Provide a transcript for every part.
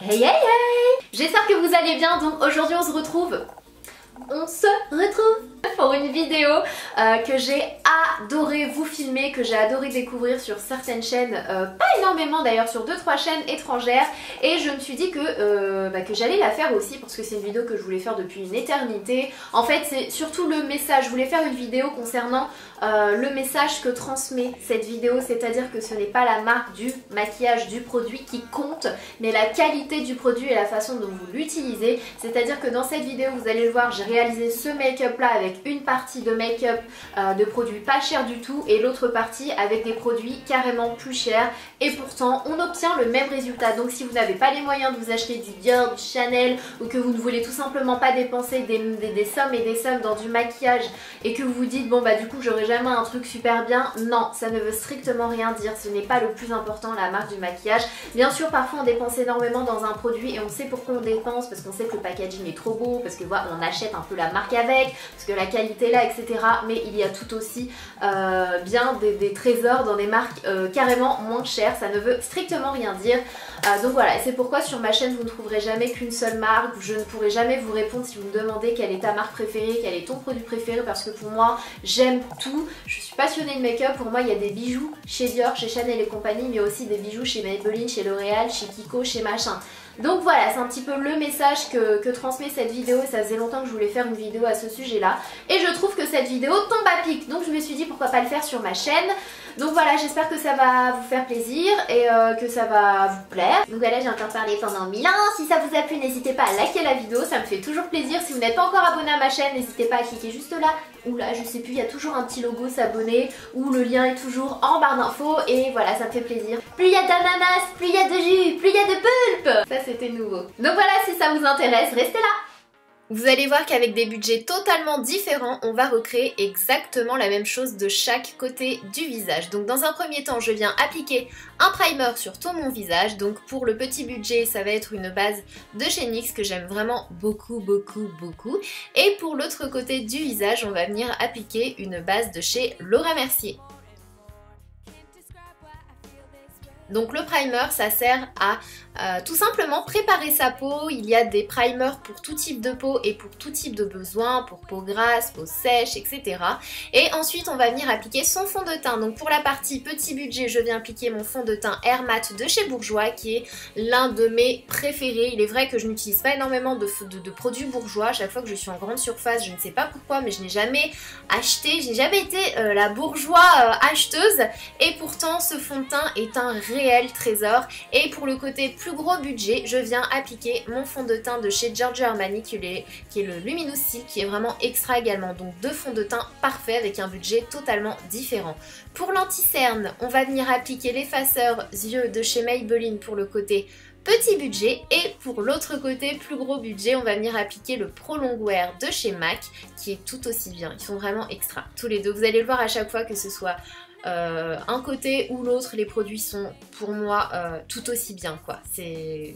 Hey hey hey! J'espère que vous allez bien, donc aujourd'hui on se retrouve pour une vidéo que j'ai adoré vous filmer, que j'ai adoré découvrir sur certaines chaînes, pas énormément d'ailleurs, sur 2-3 chaînes étrangères, et je me suis dit que j'allais la faire aussi parce que c'est une vidéo que je voulais faire depuis une éternité. En fait c'est surtout le message, je voulais faire une vidéo concernant le message que transmet cette vidéo, c'est-à-dire que ce n'est pas la marque du maquillage du produit qui compte, mais la qualité du produit et la façon dont vous l'utilisez. C'est-à-dire que dans cette vidéo, vous allez le voir, j'ai réalisé ce make-up là avec une partie de make-up de produits pas chers du tout et l'autre partie avec des produits carrément plus chers, et pourtant on obtient le même résultat. Donc si vous n'avez pas les moyens de vous acheter du Dior, du Chanel, ou que vous ne voulez tout simplement pas dépenser des sommes et des sommes dans du maquillage et que vous vous dites bon bah du coup j'aurai jamais un truc super bien, non, ça ne veut strictement rien dire. Ce n'est pas le plus important, la marque du maquillage. Bien sûr parfois on dépense énormément dans un produit et on sait pourquoi on dépense, parce qu'on sait que le packaging est trop beau, parce que voilà, on achète un peu la marque avec, parce que la qualité est là, etc. Mais il y a tout aussi bien des trésors dans des marques carrément moins chères. Ça ne veut strictement rien dire. Donc voilà, c'est pourquoi sur ma chaîne vous ne trouverez jamais qu'une seule marque. Je ne pourrai jamais vous répondre si vous me demandez quelle est ta marque préférée, quel est ton produit préféré, parce que pour moi j'aime tout. Je suis passionnée de make-up. Pour moi il y a des bijoux chez Dior, chez Chanel et compagnie, mais aussi des bijoux chez Maybelline, chez L'Oréal, chez Kiko, chez machin. Donc voilà, c'est un petit peu le message que transmet cette vidéo, et ça faisait longtemps que je voulais faire une vidéo à ce sujet là, et je trouve que cette vidéo tombe à pic, donc je me suis dit pourquoi pas le faire sur ma chaîne. Donc voilà, j'espère que ça va vous faire plaisir et que ça va vous plaire. Donc voilà, j'ai encore parlé pendant 1000 ans. Si ça vous a plu, n'hésitez pas à liker la vidéo, ça me fait toujours plaisir. Si vous n'êtes pas encore abonné à ma chaîne, n'hésitez pas à cliquer juste là ou là, je sais plus, il y a toujours un petit logo s'abonner, ou le lien est toujours en barre d'infos, et voilà, ça me fait plaisir. Plus il y a d'ananas, plus il y a de jus, plus il y a de pulpe. Ça c'était nouveau. Donc voilà, si ça vous intéresse, restez là. Vous allez voir qu'avec des budgets totalement différents, on va recréer exactement la même chose de chaque côté du visage. Donc dans un premier temps, je viens appliquer un primer sur tout mon visage. Donc pour le petit budget, ça va être une base de chez NYX que j'aime vraiment beaucoup. Et pour l'autre côté du visage, on va venir appliquer une base de chez Laura Mercier. Donc le primer, ça sert à tout simplement préparer sa peau. Il y a des primers pour tout type de peau et pour tout type de besoin, pour peau grasse, peau sèche, etc. Et ensuite on va venir appliquer son fond de teint. Donc pour la partie petit budget, je viens appliquer mon fond de teint Air Matte de chez Bourjois, qui est l'un de mes préférés. Il est vrai que je n'utilise pas énormément de produits Bourjois. À chaque fois que je suis en grande surface, je ne sais pas pourquoi, mais je n'ai jamais acheté, je n'ai jamais été la Bourjois acheteuse, et pourtant ce fond de teint est un réel trésor. Et pour le côté plus gros budget, je viens appliquer mon fond de teint de chez Giorgio Armani qui est le Luminous Silk, qui est vraiment extra également. Donc deux fonds de teint parfaits avec un budget totalement différent. Pour l'anti-cerne, on va venir appliquer l'effaceur yeux de chez Maybelline pour le côté petit budget, et pour l'autre côté plus gros budget, on va venir appliquer le Pro Longwear de chez MAC qui est tout aussi bien. Ils sont vraiment extra tous les deux. Vous allez le voir à chaque fois, que ce soit un côté ou l'autre, les produits sont pour moi tout aussi bien quoi. C'est...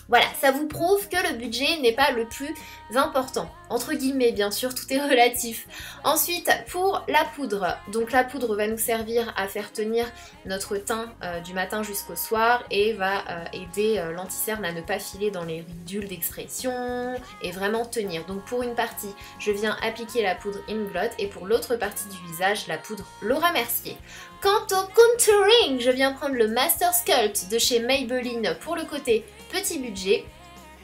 Voilà, ça vous prouve que le budget n'est pas le plus important. Entre guillemets, bien sûr, tout est relatif. Ensuite, pour la poudre. Donc la poudre va nous servir à faire tenir notre teint du matin jusqu'au soir, et va aider l'anti-cerne à ne pas filer dans les ridules d'expression et vraiment tenir. Donc pour une partie, je viens appliquer la poudre Inglot, et pour l'autre partie du visage, la poudre Laura Mercier. Quant au contouring, je viens prendre le Master Sculpt de chez Maybelline pour le côté petit budget.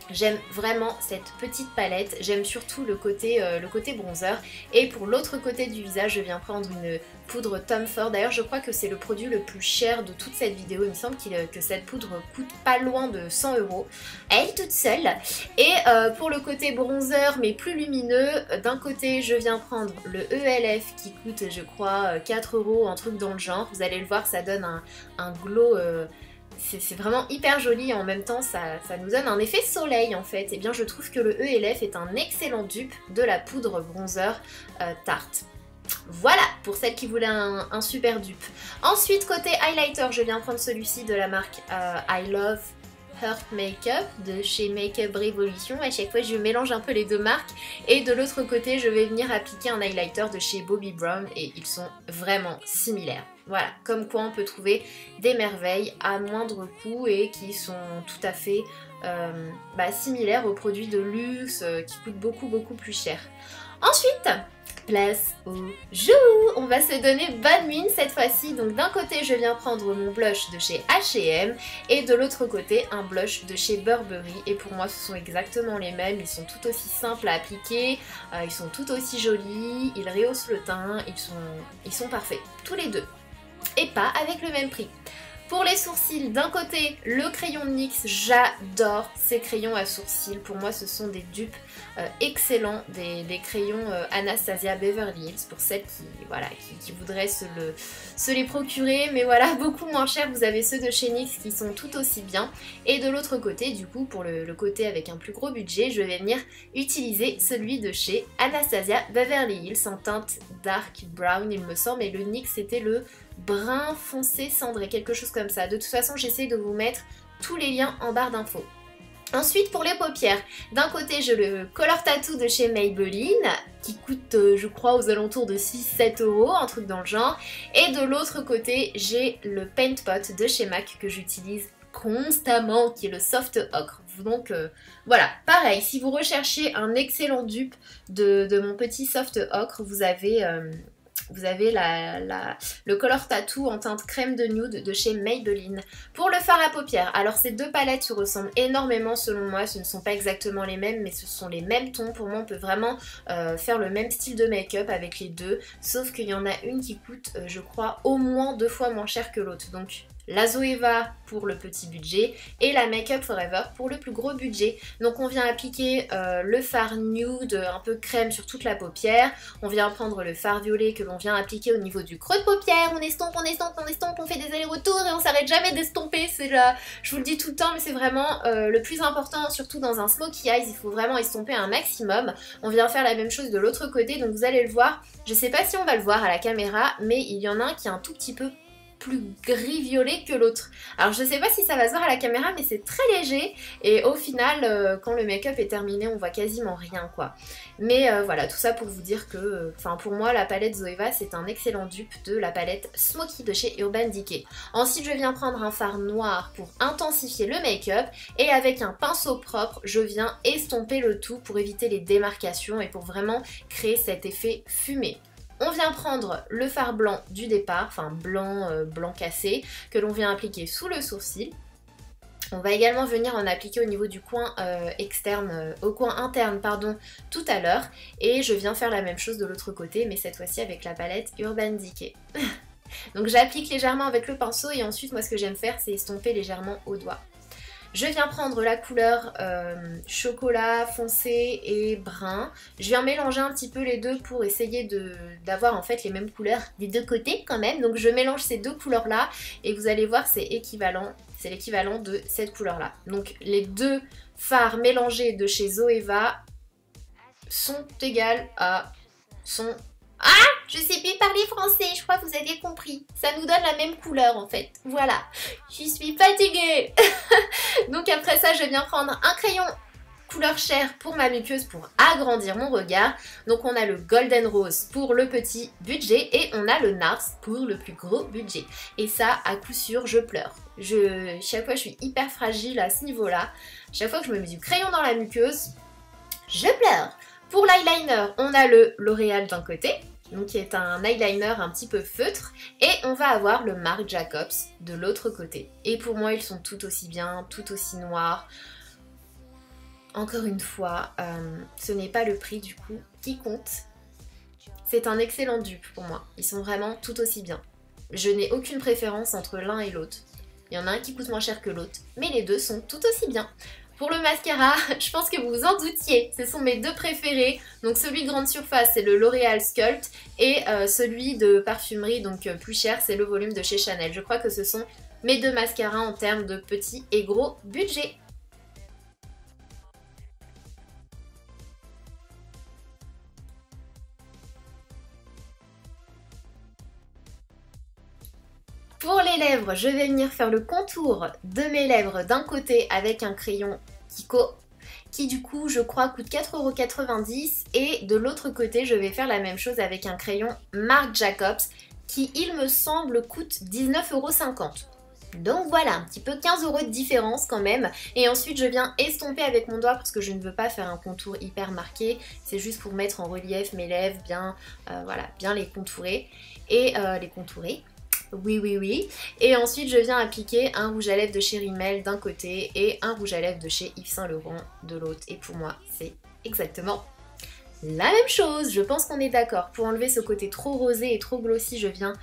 J'aime vraiment cette petite palette, j'aime surtout le côté bronzer. Et pour l'autre côté du visage, je viens prendre une poudre Tom Ford. D'ailleurs je crois que c'est le produit le plus cher de toute cette vidéo. Il me semble que cette poudre coûte pas loin de 100 €. Elle est toute seule. Et pour le côté bronzer mais plus lumineux, d'un côté je viens prendre le ELF qui coûte je crois 4 €, un truc dans le genre. Vous allez le voir, ça donne un glow... c'est vraiment hyper joli, et en même temps ça nous donne un effet soleil en fait. Et bien je trouve que le ELF est un excellent dupe de la poudre bronzer Tarte. Voilà pour celle qui voulait un super dupe. Ensuite côté highlighter, je viens prendre celui-ci de la marque I Love Heart Makeup de chez Makeup Revolution. À chaque fois je mélange un peu les deux marques. Et de l'autre côté je vais venir appliquer un highlighter de chez Bobbi Brown, et ils sont vraiment similaires. Voilà, comme quoi on peut trouver des merveilles à moindre coût et qui sont tout à fait similaires aux produits de luxe qui coûtent beaucoup plus cher. Ensuite, place au jeu. On va se donner bonne mine cette fois-ci. Donc d'un côté, je viens prendre mon blush de chez H&M et de l'autre côté, un blush de chez Burberry. Et pour moi, ce sont exactement les mêmes. Ils sont tout aussi simples à appliquer, ils sont tout aussi jolis, ils rehaussent le teint, ils sont parfaits, tous les deux. Et pas avec le même prix. Pour les sourcils, d'un côté, le crayon de NYX, j'adore ces crayons à sourcils. Pour moi, ce sont des dupes excellents des crayons Anastasia Beverly Hills pour celles qui voudraient se les procurer. Mais voilà, beaucoup moins cher, vous avez ceux de chez NYX qui sont tout aussi bien. Et de l'autre côté, du coup, pour le côté avec un plus gros budget, je vais venir utiliser celui de chez Anastasia Beverly Hills en teinte dark brown, il me semble. Et le NYX, c'était le brun foncé cendré, quelque chose comme ça. De toute façon, j'essaie de vous mettre tous les liens en barre d'infos. Ensuite, pour les paupières, d'un côté, j'ai le Color Tattoo de chez Maybelline, qui coûte, je crois, aux alentours de 6-7 €, un truc dans le genre. Et de l'autre côté, j'ai le Paint Pot de chez MAC que j'utilise constamment, qui est le Soft Ocre. Donc voilà, pareil, si vous recherchez un excellent dupe de mon petit Soft Ocre, vous avez le Color Tattoo en teinte crème de nude de chez Maybelline. Pour le fard à paupières, alors ces deux palettes se ressemblent énormément selon moi, ce ne sont pas exactement les mêmes mais ce sont les mêmes tons. Pour moi on peut vraiment faire le même style de make-up avec les deux, sauf qu'il y en a une qui coûte je crois au moins 2 fois moins cher que l'autre. Donc la Zoeva pour le petit budget et la Make Up Forever pour le plus gros budget. Donc on vient appliquer le fard nude un peu crème sur toute la paupière. On vient prendre le fard violet que l'on vient appliquer au niveau du creux de paupière. On estompe, on estompe, on estompe, on fait des allers-retours et on s'arrête jamais d'estomper. C'est là, je vous le dis tout le temps, mais c'est vraiment le plus important, surtout dans un smokey eyes. Il faut vraiment estomper un maximum. On vient faire la même chose de l'autre côté, donc vous allez le voir. Je sais pas si on va le voir à la caméra, mais il y en a un qui est un tout petit peu plus gris-violet que l'autre. Alors je sais pas si ça va se voir à la caméra mais c'est très léger et au final quand le make-up est terminé on voit quasiment rien quoi. Mais voilà, tout ça pour vous dire que pour moi la palette Zoeva c'est un excellent dupe de la palette Smoky de chez Urban Decay. Ensuite je viens prendre un fard noir pour intensifier le make-up et avec un pinceau propre je viens estomper le tout pour éviter les démarcations et pour vraiment créer cet effet fumé. On vient prendre le fard blanc du départ, enfin blanc cassé, que l'on vient appliquer sous le sourcil. On va également venir en appliquer au niveau du coin au coin interne pardon, tout à l'heure. Et je viens faire la même chose de l'autre côté, mais cette fois-ci avec la palette Urban Decay. Donc j'applique légèrement avec le pinceau et ensuite moi ce que j'aime faire c'est estomper légèrement au doigt. Je viens prendre la couleur chocolat foncé et brun. Je viens mélanger un petit peu les deux pour essayer d'avoir en fait les mêmes couleurs des deux côtés quand même. Donc je mélange ces deux couleurs là et vous allez voir c'est équivalent. C'est l'équivalent de cette couleur là. Donc les deux fards mélangés de chez Zoeva sont égales à... Ah, je sais plus parler français, je crois que vous avez compris. Ça nous donne la même couleur en fait. Voilà, je suis fatiguée. Donc après ça, je viens prendre un crayon couleur chair pour ma muqueuse pour agrandir mon regard. Donc on a le Golden Rose pour le petit budget et on a le Nars pour le plus gros budget. Et ça, à coup sûr, je pleure. Chaque fois, je suis hyper fragile à ce niveau-là. Chaque fois que je me mets du crayon dans la muqueuse, je pleure. Pour l'eyeliner, on a le L'Oréal d'un côté, donc qui est un eyeliner un petit peu feutre, et on va avoir le Marc Jacobs de l'autre côté. Et pour moi, ils sont tout aussi bien, tout aussi noirs. Encore une fois, ce n'est pas le prix du coup qui compte. C'est un excellent dupe pour moi. Ils sont vraiment tout aussi bien. Je n'ai aucune préférence entre l'un et l'autre. Il y en a un qui coûte moins cher que l'autre, mais les deux sont tout aussi bien. Pour le mascara, je pense que vous vous en doutiez, ce sont mes deux préférés. Donc celui grande surface, c'est le L'Oréal Sculpt et celui de parfumerie, donc plus cher, c'est le volume de chez Chanel. Je crois que ce sont mes deux mascaras en termes de petit et gros budget. Pour les lèvres, je vais venir faire le contour de mes lèvres d'un côté avec un crayon Kiko qui du coup je crois coûte 4,90 € et de l'autre côté je vais faire la même chose avec un crayon Marc Jacobs qui il me semble coûte 19,50 €. Donc voilà, un petit peu 15 € de différence quand même. Et ensuite je viens estomper avec mon doigt parce que je ne veux pas faire un contour hyper marqué. C'est juste pour mettre en relief mes lèvres, bien, voilà, bien les contourer. Et les contourer. Oui, oui, oui. Et ensuite, je viens appliquer un rouge à lèvres de chez Rimmel d'un côté et un rouge à lèvres de chez Yves Saint Laurent de l'autre. Et pour moi, c'est exactement la même chose. Je pense qu'on est d'accord. Pour enlever ce côté trop rosé et trop glossy, je viens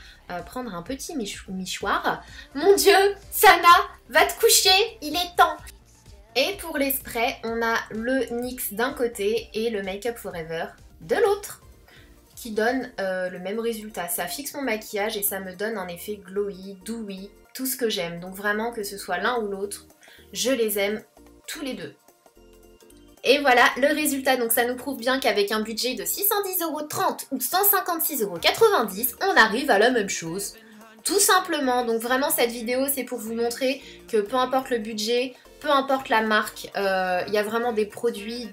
prendre un petit mouchoir. Mon Dieu, Sana, va te coucher, il est temps. Et pour les sprays, on a le NYX d'un côté et le Make Up Forever de l'autre, qui donne le même résultat. Ça fixe mon maquillage et ça me donne un effet glowy, dewy, tout ce que j'aime. Donc vraiment, que ce soit l'un ou l'autre, je les aime tous les deux. Et voilà le résultat. Donc ça nous prouve bien qu'avec un budget de 610,30 € ou 156,90 €, on arrive à la même chose. Tout simplement. Donc vraiment, cette vidéo, c'est pour vous montrer que peu importe le budget, peu importe la marque, il y a vraiment des produits,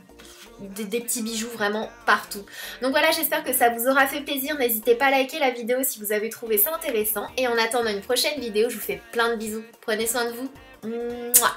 des petits bijoux vraiment partout. Donc voilà, j'espère que ça vous aura fait plaisir. N'hésitez pas à liker la vidéo si vous avez trouvé ça intéressant. Et en attendant une prochaine vidéo, je vous fais plein de bisous. Prenez soin de vous. Mouah.